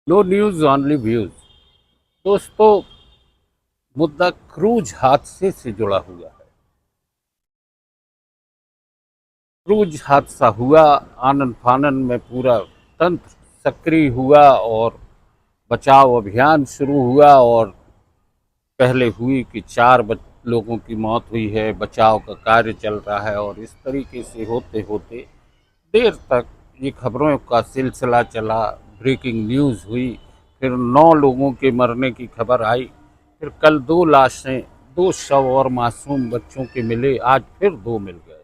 No news only views. दोस्तों, मुद्दा cruise हादसे से जुड़ा हुआ है। क्रूज हादसा हुआ, आनन फानन में पूरा तंत्र सक्रिय हुआ और बचाव अभियान शुरू हुआ। और पहले हुई कि लोगों की मौत हुई है, बचाव का कार्य चल रहा है, और इस तरीके से होते होते देर तक ये खबरों का सिलसिला चला। ब्रेकिंग न्यूज़ हुई, फिर 9 लोगों के मरने की खबर आई, फिर कल 2 लाशें, 2 शव और मासूम बच्चों के मिले, आज फिर 2 मिल गए।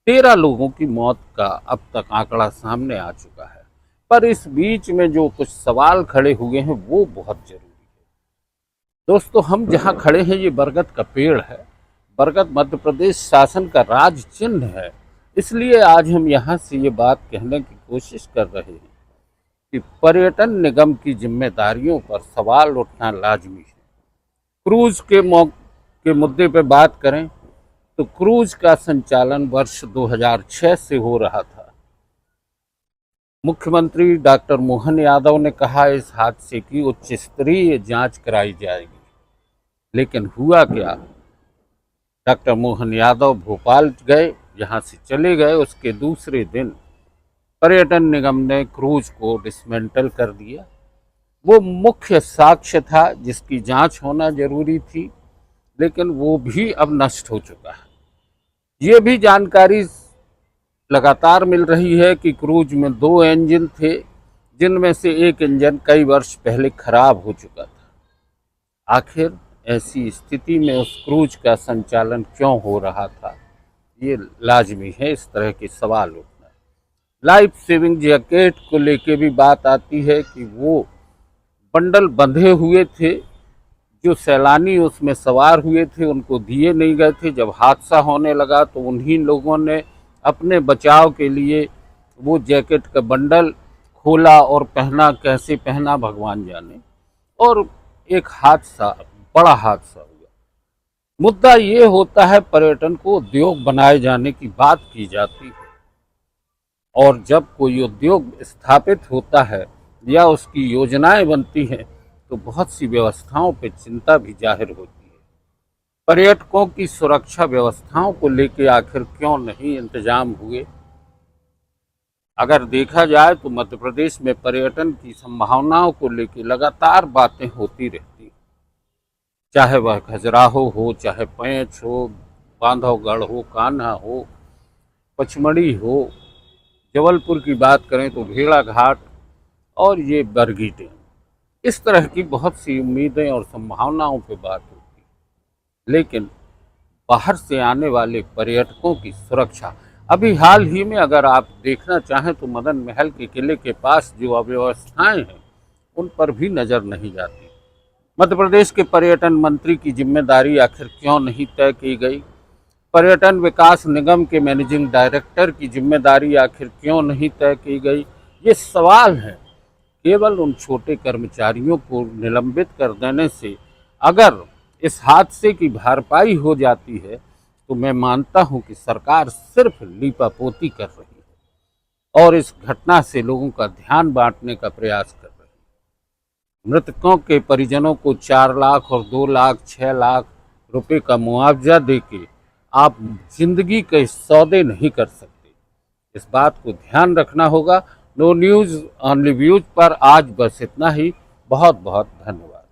13 लोगों की मौत का अब तक आंकड़ा सामने आ चुका है। पर इस बीच में जो कुछ सवाल खड़े हुए हैं वो बहुत जरूरी है। दोस्तों, हम जहाँ खड़े हैं ये बरगद का पेड़ है। बरगद मध्य प्रदेश शासन का राज चिन्ह है। इसलिए आज हम यहाँ से ये बात कहने की कोशिश कर रहे हैं कि पर्यटन निगम की जिम्मेदारियों पर सवाल उठना लाजमी है। क्रूज के मुद्दे पर बात करें तो क्रूज का संचालन वर्ष 2006 से हो रहा था। मुख्यमंत्री डॉक्टर मोहन यादव ने कहा इस हादसे की उच्च स्तरीय जांच कराई जाएगी। लेकिन हुआ क्या? डॉक्टर मोहन यादव भोपाल गए, यहाँ से चले गए। उसके दूसरे दिन पर्यटन निगम ने क्रूज को डिसमेंटल कर दिया। वो मुख्य साक्ष्य था जिसकी जांच होना जरूरी थी, लेकिन वो भी अब नष्ट हो चुका है। ये भी जानकारी लगातार मिल रही है कि क्रूज में 2 इंजन थे, जिनमें से एक इंजन कई वर्ष पहले खराब हो चुका था। आखिर ऐसी स्थिति में उस क्रूज का संचालन क्यों हो रहा था, ये लाजमी है इस तरह के सवाल उठना। लाइफ सेविंग जैकेट को लेके भी बात आती है कि वो बंडल बंधे हुए थे, जो सैलानी उसमें सवार हुए थे उनको दिए नहीं गए थे। जब हादसा होने लगा तो उन्हीं लोगों ने अपने बचाव के लिए वो जैकेट का बंडल खोला और पहना। कैसे पहना भगवान जाने, और एक हादसा, बड़ा हादसा हुआ। मुद्दा ये होता है, पर्यटन को उद्योग बनाए जाने की बात की जाती है, और जब कोई उद्योग स्थापित होता है या उसकी योजनाएं बनती हैं तो बहुत सी व्यवस्थाओं पर चिंता भी जाहिर होती है। पर्यटकों की सुरक्षा व्यवस्थाओं को लेकर आखिर क्यों नहीं इंतजाम हुए? अगर देखा जाए तो मध्य प्रदेश में पर्यटन की संभावनाओं को लेकर लगातार बातें होती रहती, चाहे वह खजुराहो हो, चाहे पैंच हो, बांधवगढ़ हो, कान्हा हो, पचमढ़ी हो। जबलपुर की बात करें तो भेड़ाघाट और ये बरगी डैम। इस तरह की बहुत सी उम्मीदें और संभावनाओं पर बात होती है। लेकिन बाहर से आने वाले पर्यटकों की सुरक्षा, अभी हाल ही में अगर आप देखना चाहें तो मदन महल के किले के पास जो अव्यवस्थाएं हैं उन पर भी नजर नहीं जाती। मध्य प्रदेश के पर्यटन मंत्री की जिम्मेदारी आखिर क्यों नहीं तय की गई? पर्यटन विकास निगम के मैनेजिंग डायरेक्टर की जिम्मेदारी आखिर क्यों नहीं तय की गई? ये सवाल है। केवल उन छोटे कर्मचारियों को निलंबित कर देने से अगर इस हादसे की भरपाई हो जाती है तो मैं मानता हूं कि सरकार सिर्फ लीपापोती कर रही है और इस घटना से लोगों का ध्यान बांटने का प्रयास कर रही है। मृतकों के परिजनों को 4 लाख और 2 लाख 6 लाख रुपए का मुआवजा देके आप जिंदगी के सौदे नहीं कर सकते। इस बात को ध्यान रखना होगा। नो न्यूज़ ऑनली व्यूज पर आज बस इतना ही। बहुत बहुत धन्यवाद।